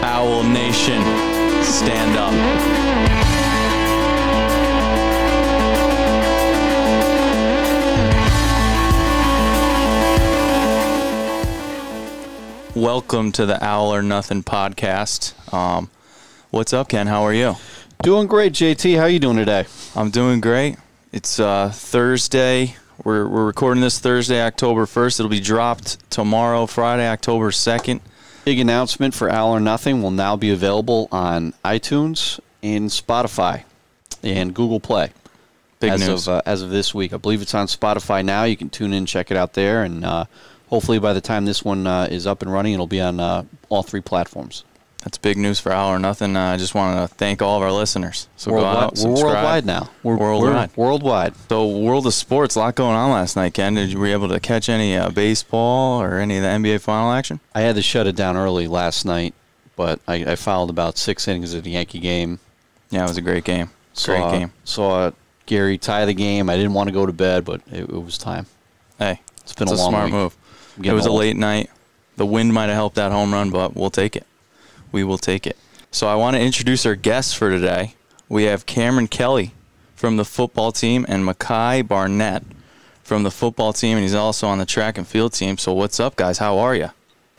Owl Nation, stand up. Welcome to the Owl or Nothing podcast. What's up, Ken? How are you? Doing great, JT. How are you doing today? I'm doing great. It's Thursday. We're recording this Thursday, October 1st. It'll be dropped tomorrow, Friday, October 2nd. Big announcement for Owl or Nothing will now be available on iTunes and Spotify and Google Play. Big news. As of this week. I believe it's on Spotify now. You can tune in, check it out there, and hopefully by the time this one is up and running, it'll be on all three platforms. That's big news for Owl or Nothing. I just want to thank all of our listeners. So worldwide, go out, subscribe. We're worldwide now. We're worldwide. So World of Sports, a lot going on last night, Ken. Were you able to catch any baseball or any of the NBA final action? I had to shut it down early last night, but I followed about 6 innings of the Yankee game. Yeah, it was a great game. Saw Gary tie the game. I didn't want to go to bed, but it was time. Hey, it's been a long smart week. Move. It was a late night. The wind might have helped that home run, but we'll take it. We will take it. So I want to introduce our guests for today. We have Cameron Kelly from the football team and Mekhi Barnett from the football team, and he's also on the track and field team. So what's up, guys? How are you?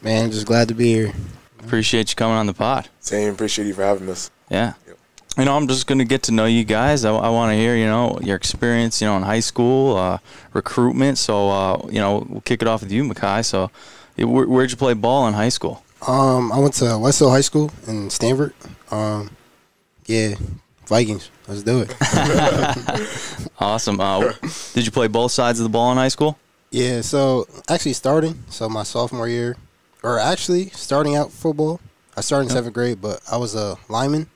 Man, just glad to be here. Appreciate you coming on the pod. Same. Appreciate you for having us. Yeah. Yep. I'm just going to get to know you guys. I want to hear, your experience, in high school, recruitment. So, we'll kick it off with you, Mekhi. So where'd you play ball in high school? I went to West Hill High School in Stamford. Vikings. Let's do it. Awesome. Did you play both sides of the ball in high school? Yeah, so actually my sophomore year, or actually starting out football, I started in 7th grade, but I was a lineman.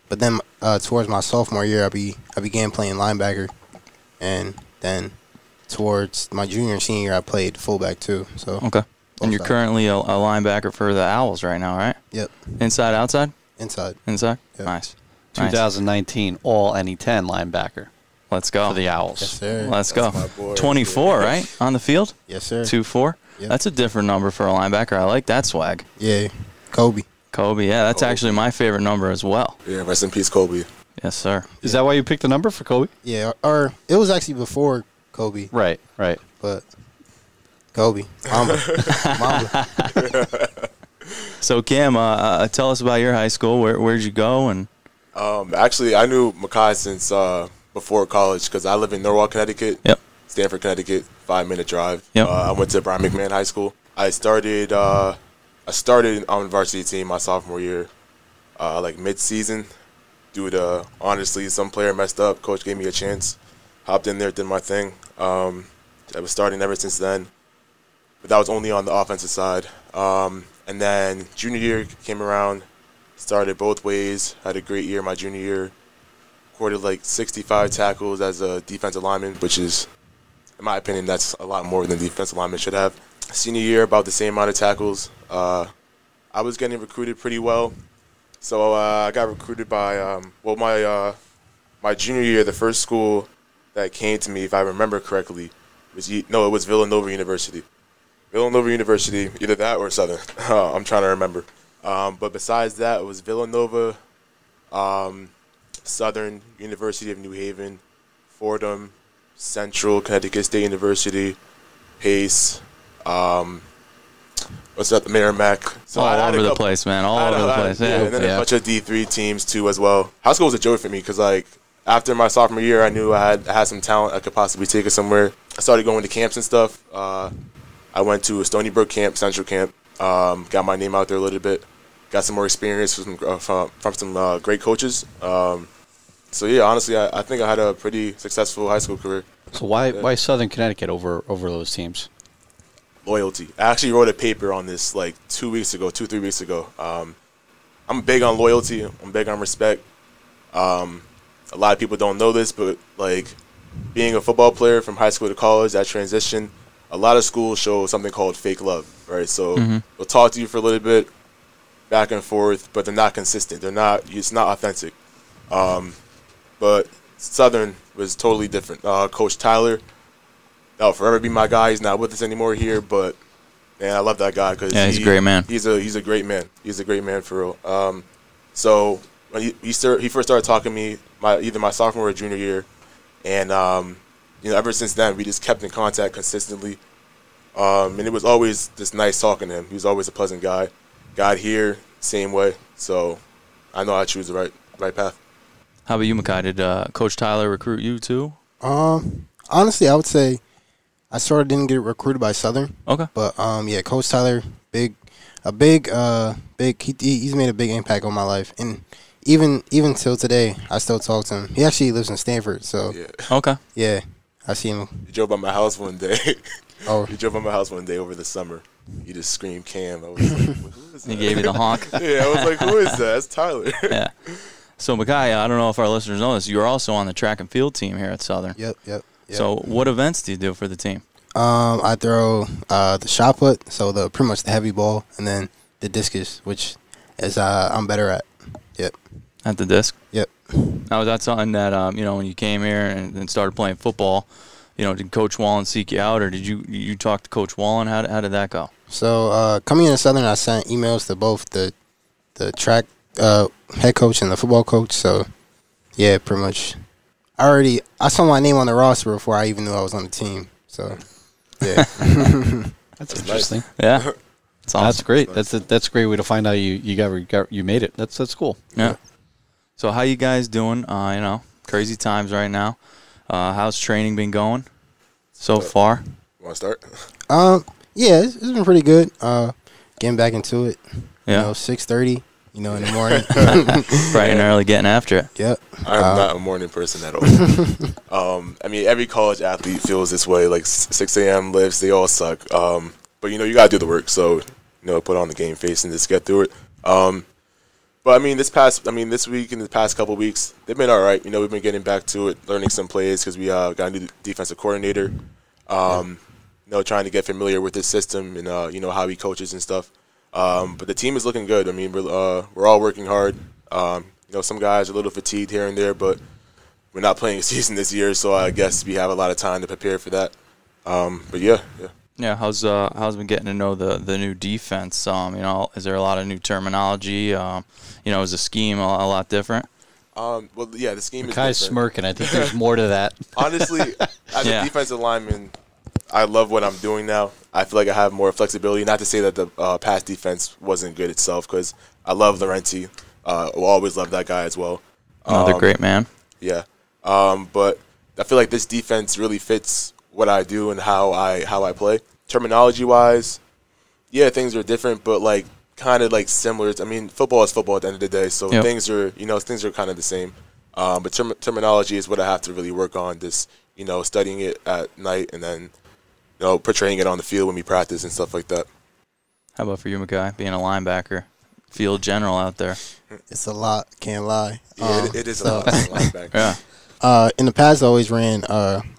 But then towards my sophomore year, I began playing linebacker. And then towards my junior and senior year, I played fullback too. So okay. And you're currently a linebacker for the Owls right now, right? Yep. Inside, outside? Inside. Inside? Yep. Nice. 2019 all NE10 linebacker. Let's go. For the Owls. Yes, sir. Let's go. 24, right? On the field? Yes, sir. 2-4? Yep. That's a different number for a linebacker. I like that swag. Yeah. Kobe, yeah. That's actually my favorite number as well. Yeah, rest in peace, Kobe. Yes, sir. Is that why you picked the number for Kobe? Yeah, or it was actually before Kobe. Right. But Kobe. Mamba. So, Cam, tell us about your high school. Where'd you go? And actually, I knew Mekhi since before college because I live in Norwalk, Connecticut. Yep. Stamford, Connecticut, 5-minute drive. Yep. I went to Brian McMahon High School. I started on the varsity team my sophomore year, like mid-season. Due to, honestly, some player messed up. Coach gave me a chance. Hopped in there, did my thing. I was starting ever since then. But that was only on the offensive side. And then junior year came around, started both ways, had a great year my junior year. Recorded like 65 tackles as a defensive lineman, which is, in my opinion, that's a lot more than defensive lineman should have. Senior year, about the same amount of tackles. I was getting recruited pretty well. So I got recruited by, my junior year, the first school that came to me, if I remember correctly, it was Villanova University. Villanova University, either that or Southern. I'm trying to remember. But besides that, it was Villanova, Southern University of New Haven, Fordham, Central Connecticut State University, Pace, Merrimack. So all over the place, man. All over the place. Yeah. And then a bunch of D3 teams, too, as well. High school was a joy for me because, after my sophomore year, I knew I had some talent I could possibly take it somewhere. I started going to camps and stuff. I went to a Stony Brook camp, Central camp, got my name out there a little bit, got some more experience from some great coaches. So, yeah, honestly, I think I had a pretty successful high school career. So why Southern Connecticut over those teams? Loyalty. I actually wrote a paper on this 3 weeks ago. I'm big on loyalty. I'm big on respect. A lot of people don't know this, but being a football player from high school to college, that transition, a lot of schools show something called fake love, right? So they'll talk to you for a little bit, back and forth, but they're not consistent. It's not authentic. But Southern was totally different. Coach Tyler, that'll forever be my guy. He's not with us anymore here, but And I love that guy because he's a great man. He's a great man. He's a great man for real. So when he first started talking to me, either my sophomore or junior year, and ever since then we just kept in contact consistently. And it was always just nice talking to him. He was always a pleasant guy. Got here same way. So I know I choose the right path. How about you, Mekhi? Did Coach Tyler recruit you too? Honestly, I would say I sort of didn't get recruited by Southern. Okay. But Coach Tyler, he's made a big impact on my life, and even till today, I still talk to him. He actually lives in Stamford, so Okay. Yeah, I see him. He drove by my house one day. Oh, He drove by my house one day over the summer. He just screamed Cam. I was like, who is that? He gave you the honk. Yeah, I was like, who is that? That's Tyler. Yeah. So, Mekhi, I don't know if our listeners know this. You're also on the track and field team here at Southern. Yep. So, what events do you do for the team? I throw the shot put, so pretty much the heavy ball, and then the discus, which is I'm better at. Yep. At the disc? Yep. Now, is that something that, when you came here and started playing football, did Coach Wallen seek you out, or did you talk to Coach Wallen? How did that go? So coming into Southern, I sent emails to both the track head coach and the football coach. So, yeah, pretty much. I saw my name on the roster before I even knew I was on the team. So, yeah. That's interesting. Yeah. That's awesome. That's great. That's a great way to find out you made it. That's cool. Yeah. So how you guys doing? Crazy times right now. How's training been going so far? You want to start? Yeah, it's been pretty good. Getting back into it. Yeah. 6:30. In the morning. Bright and early, getting after it. Yep. I'm not a morning person at all. Every college athlete feels this way. Like 6 a.m. lifts, they all suck. But you got to do the work. So put on the game face and just get through it. But this week and the past couple weeks, they've been all right. We've been getting back to it, learning some plays because we got a new defensive coordinator. Trying to get familiar with his system and how he coaches and stuff. But the team is looking good. We're all working hard. Some guys are a little fatigued here and there, but we're not playing a season this year, so I guess we have a lot of time to prepare for that. But yeah. Yeah, how's been getting to know the new defense? Is there a lot of new terminology? Is the scheme a lot different? The scheme is Mekhi's different. smirking. I think there's more to that. Honestly, as a defensive lineman, I love what I'm doing now. I feel like I have more flexibility. Not to say that the pass defense wasn't good itself, because I love Laurenti. Will always love that guy as well. Another great man. Yeah. But I feel like this defense really fits what I do and how I play. Terminology-wise, yeah, things are different, but kind of similar. Football is football at the end of the day, so things are kind of the same. But terminology is what I have to really work on. Just studying it at night and then portraying it on the field when we practice and stuff like that. How about for you, Mekhi, being a linebacker, field general out there? It's a lot. Can't lie. Yeah, it is a lot. Linebacker. Yeah. In the past, I always ran,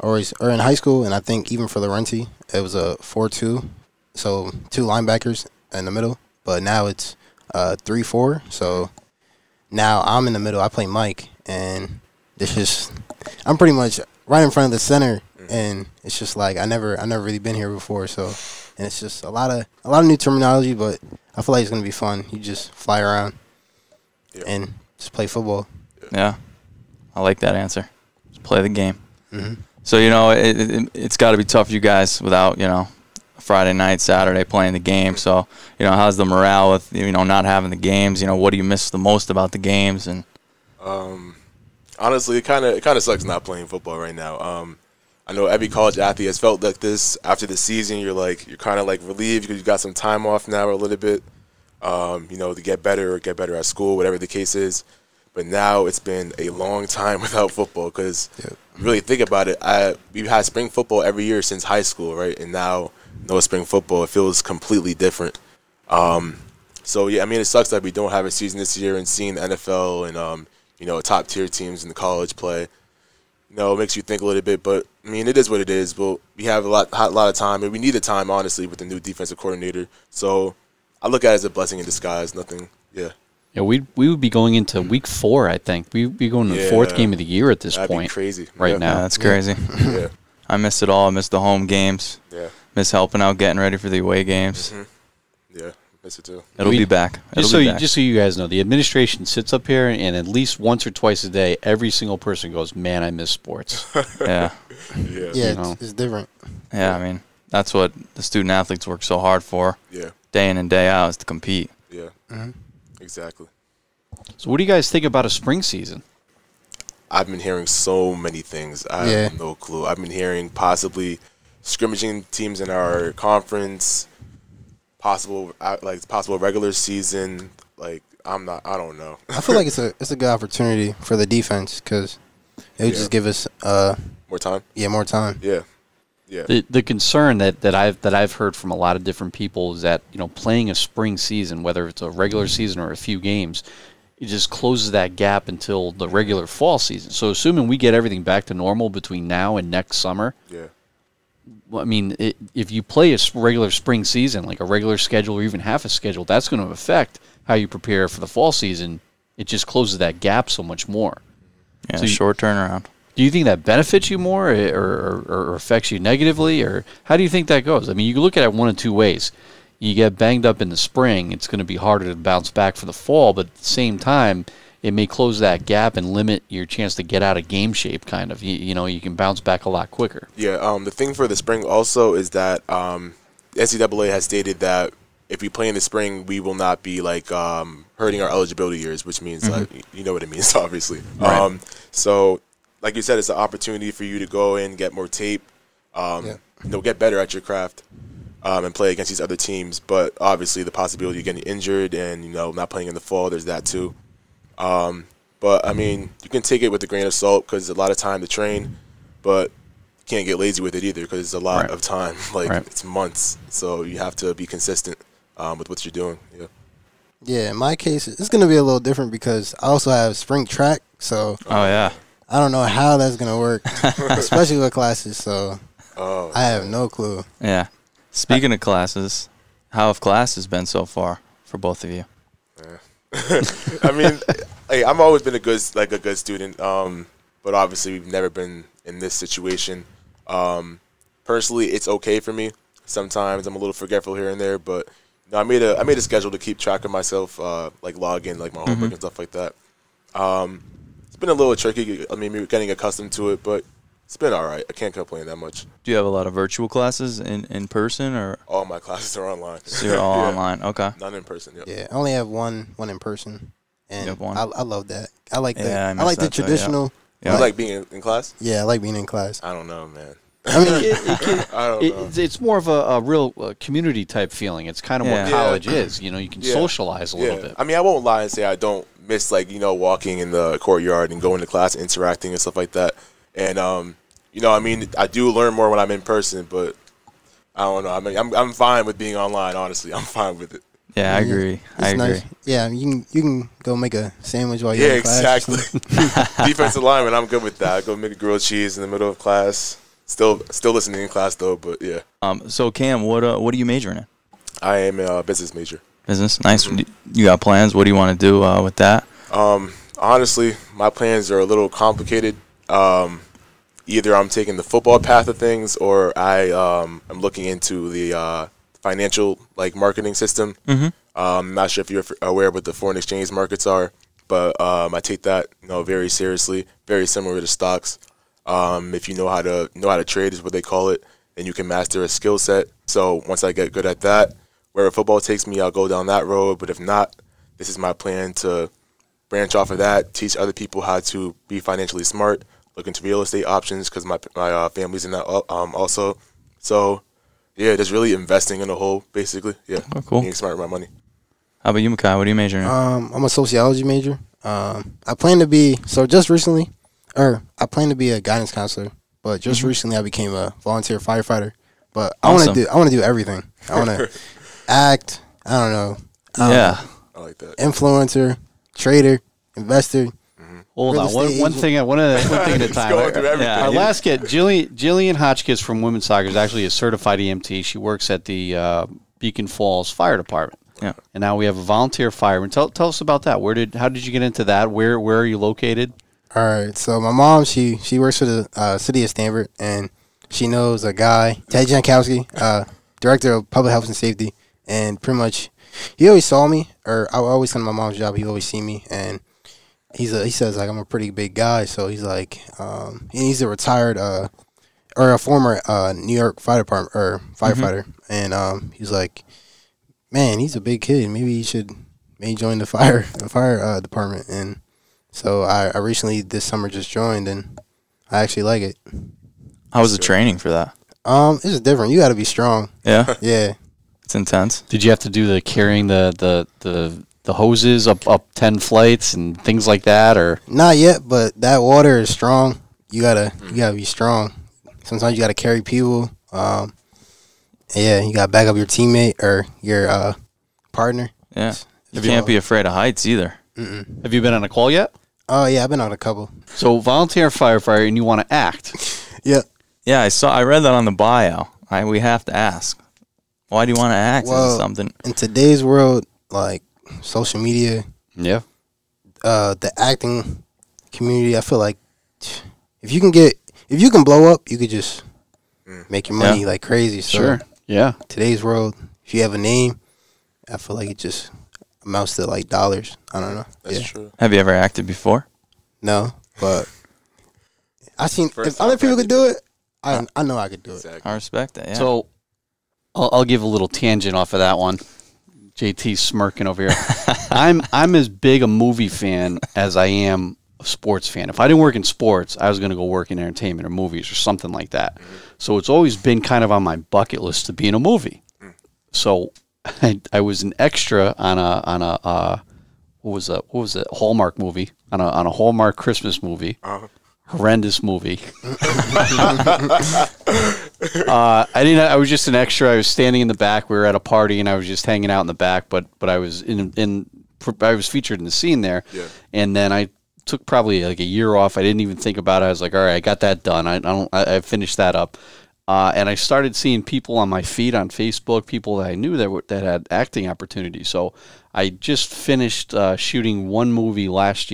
or in high school, and I think even for Laurenti, it was a 4-2, so 2 linebackers in the middle. But now it's 3-4, so now I'm in the middle. I play Mike, and I'm pretty much right in front of the center, and it's just I never really been here before, so and it's just a lot of new terminology, but I feel like it's gonna be fun. You just fly around and just play football. Yeah, I like that answer. Just play the game. Mm-hmm. So it's got to be tough for you guys without Friday night, Saturday playing the game. So how's the morale with not having the games? What do you miss the most about the games? And honestly, it kind of sucks not playing football right now. I know every college athlete has felt like this after the season. You're kind of relieved because you got some time off now a little bit. To get better at school, whatever the case is. But now it's been a long time without football because really think about it. We've had spring football every year since high school, right? And now no spring football. It feels completely different. So, yeah, it sucks that we don't have a season this year, and seeing the NFL and, top-tier teams in the college play, it makes you think a little bit. But, it is what it is. But we have a lot of time, and we need the time, honestly, with the new defensive coordinator. So I look at it as a blessing in disguise. Nothing, Yeah, we would be going into week 4, I think. We'd be going to the 4th game of the year at this That'd point. Be crazy. Right now. That's crazy. Yeah. I miss it all. I miss the home games. Yeah. Miss helping out, getting ready for the away games. Yeah, miss it too. It'll be back. Just so you guys know, the administration sits up here and at least once or twice a day, every single person goes, "Man, I miss sports." Yeah. Yeah, it's different. Yeah, I mean, that's what the student athletes work so hard for. Yeah. Day in and day out is to compete. Yeah. Exactly. So what do you guys think about a spring season? I've been hearing so many things. I have no clue. I've been hearing possibly scrimmaging teams in our conference, possible regular season. Like I don't know. I feel like it's a good opportunity for the defense because it would just give us more time. Yeah, more time. Yeah. The concern that I've heard from a lot of different people is that playing a spring season, whether it's a regular season or a few games, it just closes that gap until the regular fall season. So assuming we get everything back to normal between now and next summer, I mean, if you play a regular spring season, like a regular schedule or even half a schedule, that's going to affect how you prepare for the fall season. It just closes that gap so much more. Yeah, so short turnaround. Do you think that benefits you more or affects you negatively? Or how do you think that goes? I mean, you can look at it one of two ways. You get banged up in the spring, it's going to be harder to bounce back for the fall, but at the same time, it may close that gap and limit your chance to get out of game shape, kind of. You can bounce back a lot quicker. Yeah, the thing for the spring also is that NCAA has stated that if we play in the spring, we will not be hurting our eligibility years, which means you know what it means, obviously. Right. So, like you said, it's an opportunity for you to go in, get more tape, get better at your craft. And play against these other teams, but obviously the possibility of getting injured and not playing in the fall, there's that too. But I mean, you can take it with a grain of salt because it's a lot of time to train, but you can't get lazy with it either because it's a lot of time. It's months, so you have to be consistent with what you're doing. Yeah. Yeah, in my case, it's going to be a little different because I also have spring track, so I don't know how that's going to work, especially with classes. So I have no clue. Yeah. Speaking of classes, how have classes been so far for both of you? I mean, I've always been a good student, but obviously we've never been in this situation. Personally, it's okay for me. Sometimes I'm a little forgetful here and there, but I made a schedule to keep track of myself, log in, my homework and stuff like that. It's been a little tricky. I mean, getting accustomed to it, but it's been all right. I can't complain that much. Do you have a lot of virtual classes in person or? All my classes are online. So you're all online. Okay. None in person. Yep. Yeah, I only have one in person, and you have one? I love that. I like that. Yeah, I like the traditional. Yeah. You like being in class? Yeah, I like being in class. I don't know, man. I mean, I don't know. It's more of a real community type feeling. It's kind of what college is. You can socialize a little bit. I mean, I won't lie and say I don't miss walking in the courtyard and going to class, interacting and stuff like that. And I mean, I do learn more when I'm in person, but I don't know. I mean, I'm fine with being online. Honestly, I'm fine with it. Yeah, I agree. I agree. Nice. Yeah, you can go make a sandwich while you're in class. Yeah, exactly. Defensive lineman, I'm good with that. I go make a grilled cheese in the middle of class. Still listening in class though, but yeah. So Cam, what are you majoring in? I am a business major. Business, nice. You got plans? What do you want to do with that? Honestly, my plans are a little complicated. Either I'm taking the football path of things, or I'm looking into the financial marketing system. I'm not sure if you're aware of what the foreign exchange markets are, but I take that very seriously. Very similar to stocks. If you know how to trade is what they call it, then you can master a skill set. So once I get good at that, wherever football takes me, I'll go down that road. But if not, this is my plan to branch off of that, teach other people how to be financially smart, look into real estate options because my family's in that also. So yeah, just really investing in the whole, basically. Yeah, cool. Being smart with my money. How about you, Mekhi? What are you majoring in? I'm a sociology major. I plan to be I plan to be a guidance counselor, but just recently I became a volunteer firefighter. But Awesome. I want to do everything. I want to act. I don't know. Yeah. I like that. Influencer, trader, investor. Hold on, one thing at a time. Going through everything. Our last kid, Jillian Hotchkiss from Women's Soccer, is actually a certified EMT. She works at the Beacon Falls Fire Department. Yeah. And now we have a volunteer fireman. Tell us about that. How did you get into that? Where are you located? All right. So my mom, she works for the city of Stamford, and she knows a guy, Ted Jankowski, director of public health and safety, and pretty much he always saw me, or I always come to my mom's job. He always see me, and he says like I'm a pretty big guy, so he's like he's a retired or a former New York fire department or firefighter, and he's like, man, he's a big kid. Maybe he should join the fire department. And so I recently this summer just joined, and I actually like it. How was the training for that? It's just different. You got to be strong. Yeah, Yeah. it's intense. Did you have to do the carrying the hoses up 10 flights and things like that, or? Not yet, but that water is strong. You gotta be strong. Sometimes you gotta carry people. Yeah, you gotta back up your teammate or your partner. Yeah, you can't be afraid of heights either. Mm-mm. Have you been on a call yet? Oh yeah, I've been on a couple. So volunteer firefighter, and you want to act? Yeah. Yeah, I read that on the bio. We have to ask. Why do you want to act? Is it something? In today's world, like social media, Yeah. The acting community, I feel like if you can blow up, you could just make your money like crazy. So Sure. Yeah. today's world, if you have a name, I feel like it just amounts to like dollars. I don't know. That's Yeah. true. Have you ever acted before? No, but I seen First if other time people I could did do it, I know I could do it. Exactly. I respect that. Yeah. So I'll give a little tangent off of that one. JT's smirking over here. I'm as big a movie fan as I am a sports fan. If I didn't work in sports, I was going to go work in entertainment or movies or something like that. So it's always been kind of on my bucket list to be in a movie. So I was an extra on a what was it Hallmark movie on a Hallmark Christmas movie. Horrendous movie. I was just an extra. I was standing in the back. We were at a party, and I was just hanging out in the back. But I was I was featured in the scene there. Yeah. And then I took probably like a year off. I didn't even think about it. I was like, all right, I got that done. I finished that up. And I started seeing people on my feed on Facebook, people that I knew that had acting opportunities. So I just finished shooting one movie last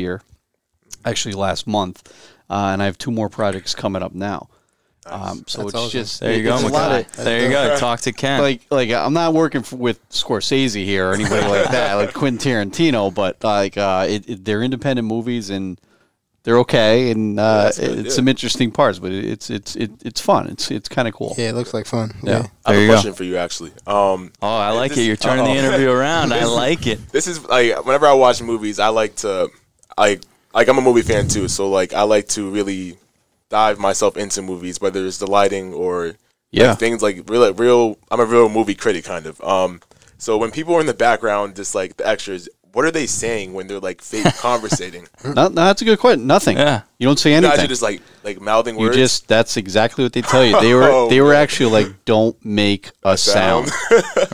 month. And I have 2 more projects coming up now. So it's awesome. just there you go, it's a lot Mekhi. There you go. Talk to Ken. like I'm not working with Scorsese here or anybody like that, like Quentin Tarantino, but like they're independent movies and they're okay, and it's some interesting parts, but it's fun. It's kind of cool. Yeah, it looks like fun. Yeah. Yeah. I have There a you question for you, actually. I like it. You're turning the interview around. I like it. This is like whenever I watch movies, I like to like I'm a movie fan too, so like I like to really dive myself into movies, whether it's the lighting or things like real. I'm a real movie critic kind of. So when people are in the background, just like the extras, what are they saying when they're like fake conversating? No, that's a good question. Nothing. Yeah, you don't say You anything. guys are just like mouthing words. That's exactly what they tell you. They were actually like, don't make a sound.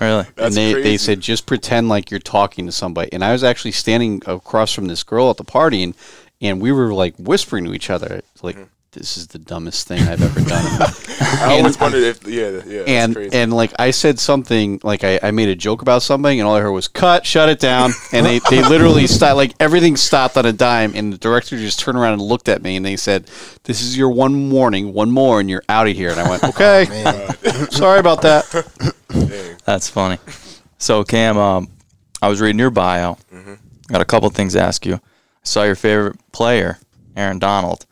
Really? And they said, just pretend like you're talking to somebody. And I was actually standing across from this girl at the party, and we were like whispering to each other, like, this is the dumbest thing I've ever done. I always wondered if, that's crazy. And like I said something, like I made a joke about something, and all I heard was cut, shut it down. And they literally stopped, like everything stopped on a dime, and the director just turned around and looked at me, and they said, this is your one more, and you're out of here. And I went, okay, sorry about that. That's funny. So Cam, I was reading your bio. Got a couple things to ask you. I saw your favorite player, Aaron Donald.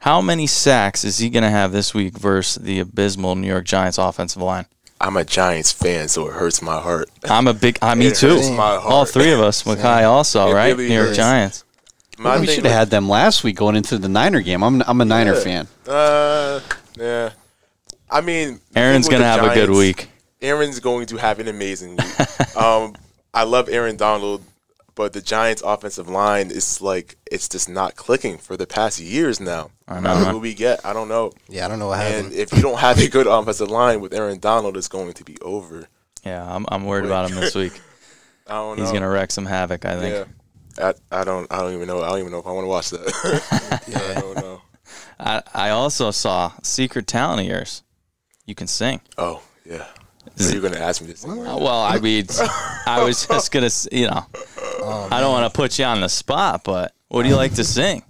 How many sacks is he going to have this week versus the abysmal New York Giants offensive line? I'm a Giants fan, so it hurts my heart. Me too. Hurts my heart. All 3 of us. Mekhi also, right? Really New York hurts. Giants. We should have had them last week going into the Niner game. I'm a Niner fan. Yeah. I mean, Aaron's going to have a good week. Aaron's going to have an amazing week. I love Aaron Donald, but the Giants' offensive line is like, it's just not clicking for the past years now. I know. Who we get, I don't know. Yeah, I don't know what happened. And if you don't have a good offensive line with Aaron Donald, it's going to be over. Yeah, I'm worried about him this week. I don't know. He's going to wreck some havoc, I think. Yeah. I don't even know. I don't even know if I want to watch that. I don't know. I also saw secret talent of yours. You can sing. Oh, yeah. So you're going to ask me this? Well, I mean, I was just going to, I don't want to put you on the spot, but what do you like to sing?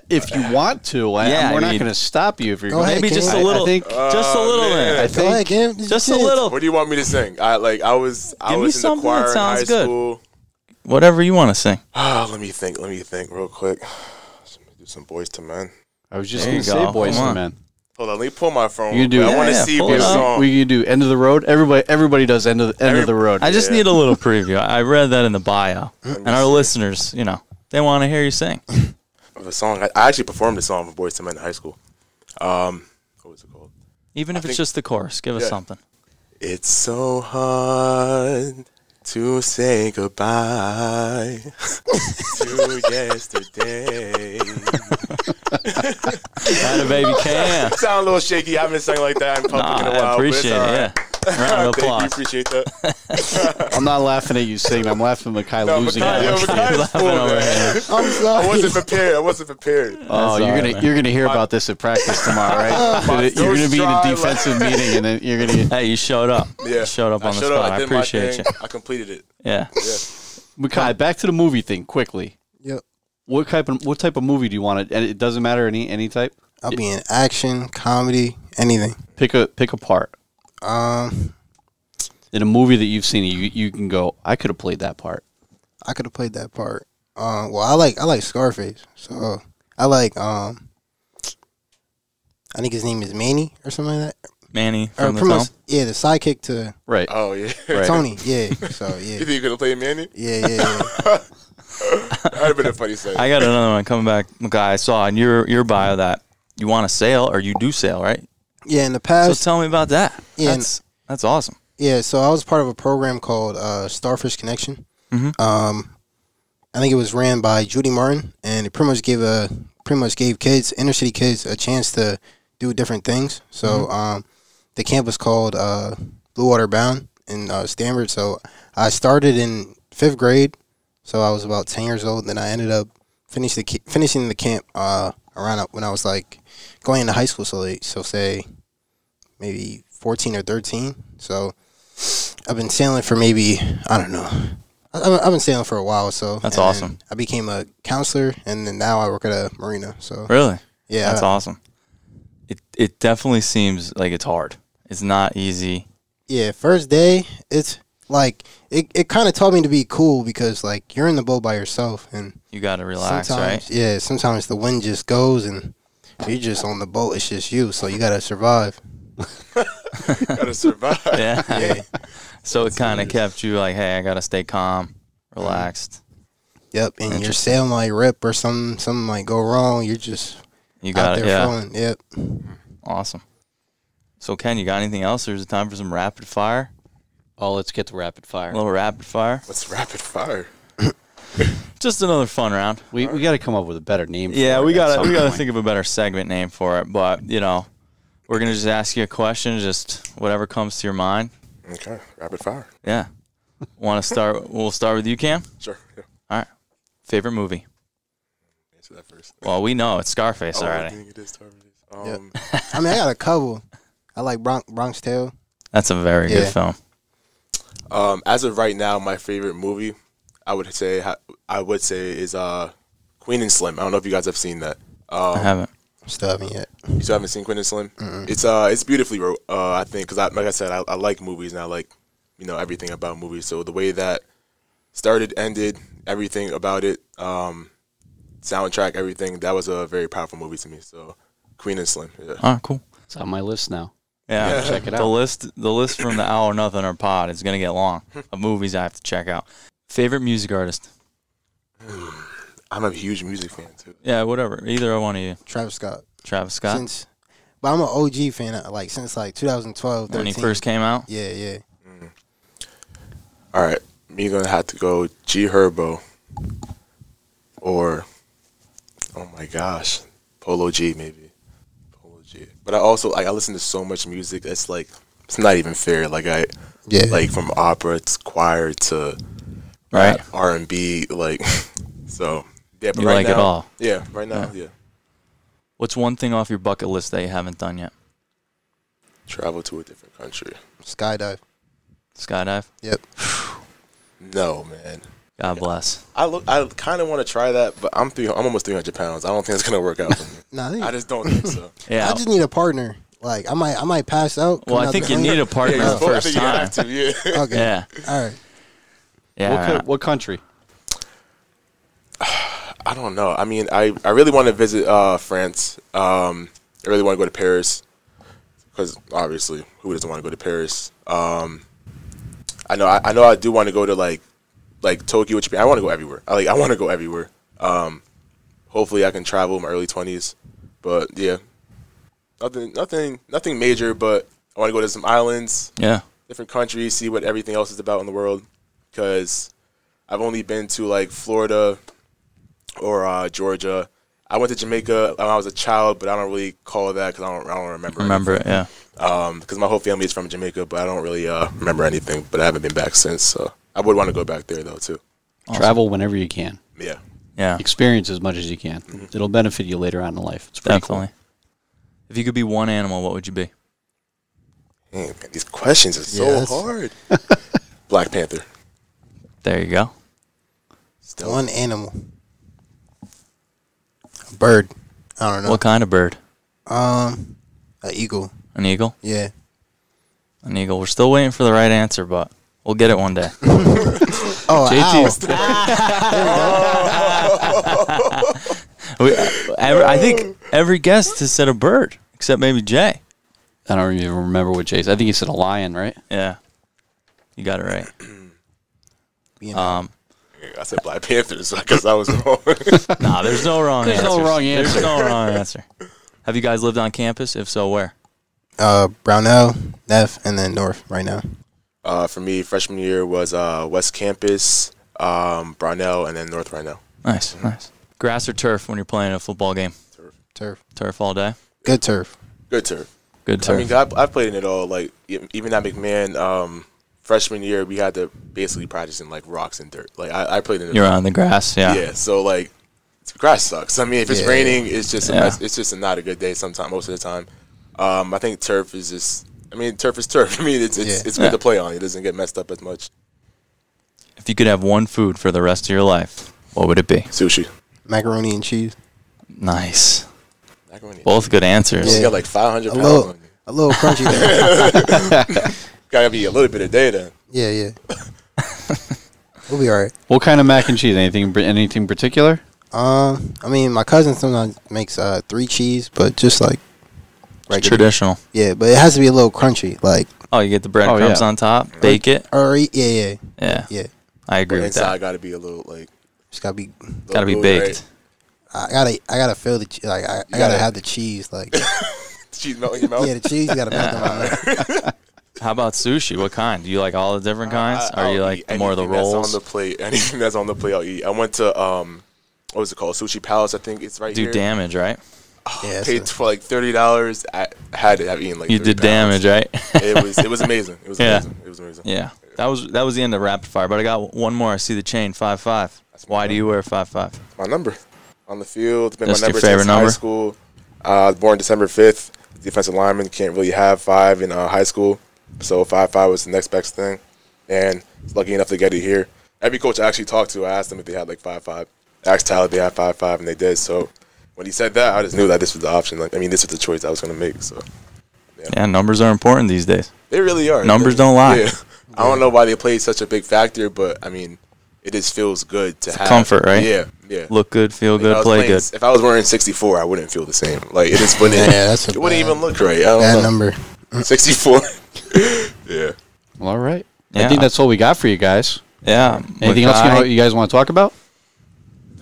If you want to, we're not going to stop you if you're Go ahead, maybe Cam. just a little. I think just a little. man. Then. Go ahead, Cam. Just a little. What do you want me to sing? I was me in the something choir that in high sounds good. school. Whatever you want to sing. Let me think real quick. Do some Boys to Men. I was just There going to you say go. Boys Come to on. Men. Hold on, let me pull my phone. You can do- I want to Yeah, see pull your it up. song. We can do End of the Road. Everybody does End of the Road. I just Yeah. need a little preview. I read that in the bio, and our listeners, they want to hear you sing. Of a song. I actually performed a song for Boys to Men in high school. What was it called? Even if it's think- just the chorus, give us Yeah. something. It's so hard to say goodbye to yesterday. Had a baby can. Sound a little shaky. I haven't sung like that in public in a while. I appreciate but it. it's Yeah. Round of Thank you. applause. Appreciate that. I'm not laughing at you singing. I'm laughing at Mekhi No, losing. Mekhi, it. yo, Mekhi's Laughing cool, over man. here. I'm sorry. I wasn't prepared. Oh, That's you're all gonna right, you're gonna hear about this at practice tomorrow, right? You're gonna be in a defensive meeting, and then you're gonna. Hey, you showed up. Yeah. You showed up on the showed spot. I did my appreciate thing. you. I completed it. Yeah. Yeah. Mekhi, back to the movie thing quickly. Yep. What type of movie do you want? And it doesn't matter any type. I'll be in action, comedy, anything. Pick a part in a movie that you've seen. You can go. I could have played that part. I could have played that part. Well, I like Scarface, so I like I think his name is Manny or something like that. Manny Or from the pretty film. much, yeah, the sidekick to Right. Oh yeah. Right. Tony. Yeah, so You yeah, think you could have played Manny? yeah. That'd have been a funny sight. I got another one coming back. Guy, I saw in your bio that you want to sail or you do sail, right? Yeah, in the So past, tell me about that. Yeah, That's awesome. yeah. So I was part of a program called Starfish Connection. Mhm. I think it was ran by Judy Martin, and it pretty much gave kids, inner city kids, a chance to do different things. So the camp was called Blue Water Bound in Stamford. So I started in 5th grade, so I was about 10 years old. Then I ended up finishing the camp around when I was like going into high school. So say maybe 14 or 13. So I've been sailing for maybe, I don't know. I've been sailing for a while, so That's and awesome. I became a counselor, and then now I work at a marina. So Really? yeah, That's awesome. It definitely seems like it's hard. It's not easy. yeah. First day, it's like it kind of taught me to be cool because like you're in the boat by yourself, and You got to relax, sometimes, right? yeah, sometimes the wind just goes, and you're just on the boat. It's just you, so you gotta survive. Gotta survive. Yeah. Yeah. So it kind of kept you like, hey, I got to stay calm, relaxed. Yep, and your Interesting. sail might rip or something might go wrong. You're just You out got it. there Yeah. flowing. Yep. Awesome. So Ken, you got anything else? Or is it time for some rapid fire? Oh, let's get to rapid fire. A little rapid fire. What's rapid fire? Just another fun round. We got to come up with a better name. Yeah, for it we at got some to point. think of a better segment name for it. But we're gonna just ask you a question, just whatever comes to your mind. Okay, rapid fire. Yeah. Want to start? We'll start with you, Cam. Sure. Yeah. All right. Favorite movie? Answer that first. Well, we know it's Scarface I already. think it is Target. Yep. I mean, I got a couple. I like Bronx Tale. That's a very good Yeah. film. As of right now, my favorite movie, I would say is Queen and Slim. I don't know if you guys have seen that. I haven't. Still haven't yet. You still haven't seen Queen and Slim? It's beautifully wrote. I think because like I said, I like movies and I like everything about movies. So the way that started, ended, everything about it, soundtrack, everything, that was a very powerful movie to me. So Queen and Slim. Yeah. Oh, cool. It's on my list now. Yeah, Check it The out. list from the Hour Nothing or Pod is gonna get long of movies I have to check out. Favorite music artist? I'm a huge music fan too. Yeah, whatever. Either one of you. Travis Scott. Travis Scott. But I'm an OG fan. Since 2012, 13. When he first came out. Yeah, yeah. All right, me gonna have to go G Herbo or oh my gosh, Polo G maybe. Polo G. But I also I listen to so much music. It's like it's not even fair. Yeah. Like from opera to choir to Right. R&B. Like so. Yeah, but You right like now, it all. Yeah, right now, yeah. What's one thing off your bucket list that you haven't done yet? Travel to a different country. Skydive. Skydive. Yep. No, man. God bless. I kind of want to try that, but I'm almost 300 pounds. I don't think it's gonna work out for me. Nah, I just don't think so. Yeah. I just need a partner. Like I might pass out. Well, I think you need a partner the first time. You have to, yeah. Okay. Yeah. All right. Yeah. What country? I don't know. I mean, I really want to visit France. I really want to go to Paris because obviously, who doesn't want to go to Paris? I know I do want to go to like Tokyo, Japan. I want to go everywhere. I want to go everywhere. Hopefully, I can travel in my early 20s. But yeah, nothing major. But I want to go to some islands, different countries, see what everything else is about in the world. Because I've only been to like Florida or Georgia. I went to Jamaica when I was a child, but I don't really call that because I don't remember. Remember it, yeah. Because my whole family is from Jamaica, but I don't really remember anything. But I haven't been back since, so I would want to go back there though too. Awesome. Travel whenever you can. Yeah. Experience as much as you can. Mm-hmm. It'll benefit you later on in life. It's pretty Definitely. cool. If you could be one animal, what would you be? Man, these questions are so hard. Black Panther. There you go. Still one animal. A bird. I don't know. What kind of bird? An eagle. An eagle? Yeah. An eagle. We're still waiting for the right answer, but we'll get it one day. I think every guest has said a bird, except maybe Jay. I don't even remember what Jay said. I think he said a lion, right? Yeah. You got it right. I said Black Panther, so I guess I was wrong. Nah, there's no wrong answer. There's no wrong answer. There's no wrong answer. Have you guys lived on campus? If so, where? Brownell, Neff, and then North right now. For me, freshman year was West Campus, Brownell, and then North right now. Nice, nice. Grass or turf when you're playing a football game? Turf. Turf all day? Good turf. Good turf. Good turf. I mean, I've played in it all. Like, even at McMahon, freshman year, we had to basically practice in, like, rocks and dirt. Like, I played in it. You're on the grass, yeah. Yeah, so, like, grass sucks. I mean, if it's raining, it's just it's just not a good day sometimes, most of the time. I think turf is just, turf is turf. I mean, it's good to play on. It doesn't get messed up as much. If you could have one food for the rest of your life, what would it be? Sushi. Macaroni and cheese. Nice. Macaroni. Both good answers. You got like 500 pounds on you. A little crunchy there. Gotta be a little bit a day then. Yeah. We'll be all right. What kind of mac and cheese? Anything particular? My cousin sometimes makes 3 cheese, but just like regular. Traditional. Yeah, but it has to be a little crunchy. Like, oh, you get the breadcrumbs on top, bake it. Or yeah. I agree with inside that. Gotta be a little like. It's gotta be baked. Right. I gotta feel the like I gotta have the cheese like. Cheese melt in your mouth. Yeah, the cheese gotta melt in my mouth. How about sushi? What kind? Do you like all the different kinds? Or you like more of the rolls? That's on the plate. Anything that's on the plate, I'll eat. I went to what was it called? Sushi Palace, I think it's right here. Do damage, right? Yeah, paid for like $30. I had to have eaten like. You did damage, right? It was amazing. It was amazing. It was amazing. Yeah, that was the end of rapid fire. But I got one more. I see the chain 5'5". Why do you wear 5'5"? My number on the field. It's been That's my number your favorite since number? high school. I was born December 5th. Defensive lineman can't really have 5 in high school, so 5'5" was the next best thing. And lucky enough to get it here. Every coach I actually talked to, I asked them if they had like 5'5". I asked Tyler if they had 5'5", and they did. So when he said that, I just knew that this was the option. Like, this was the choice I was going to make. So yeah, numbers are important these days. They really are. Numbers don't lie. Yeah. I don't know why they play such a big factor, but it just feels good to have comfort, right? Yeah. Look good, feel good, play good. If I was wearing 64, I wouldn't feel the same. Like, it just wouldn't. That's it wouldn't even look right. I don't bad know. number. 64. Yeah. Well, all right. Yeah. I think that's all we got for you guys. Yeah. Anything else you guys want to talk about?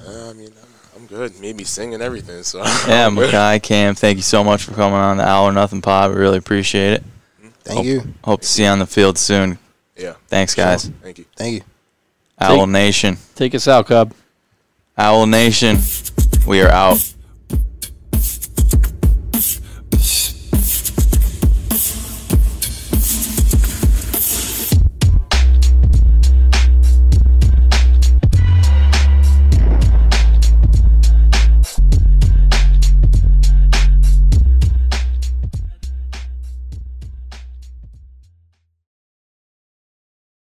I'm good. Maybe sing and everything. So yeah, Mekhi, Cam, thank you so much for coming on the All or Nothing pod. We really appreciate it. Thank you. Hope to see you on the field soon. Yeah. Thanks, guys. Sure. Thank you. Thank you. Owl Nation. Take us out, Cub. Owl Nation. We are out.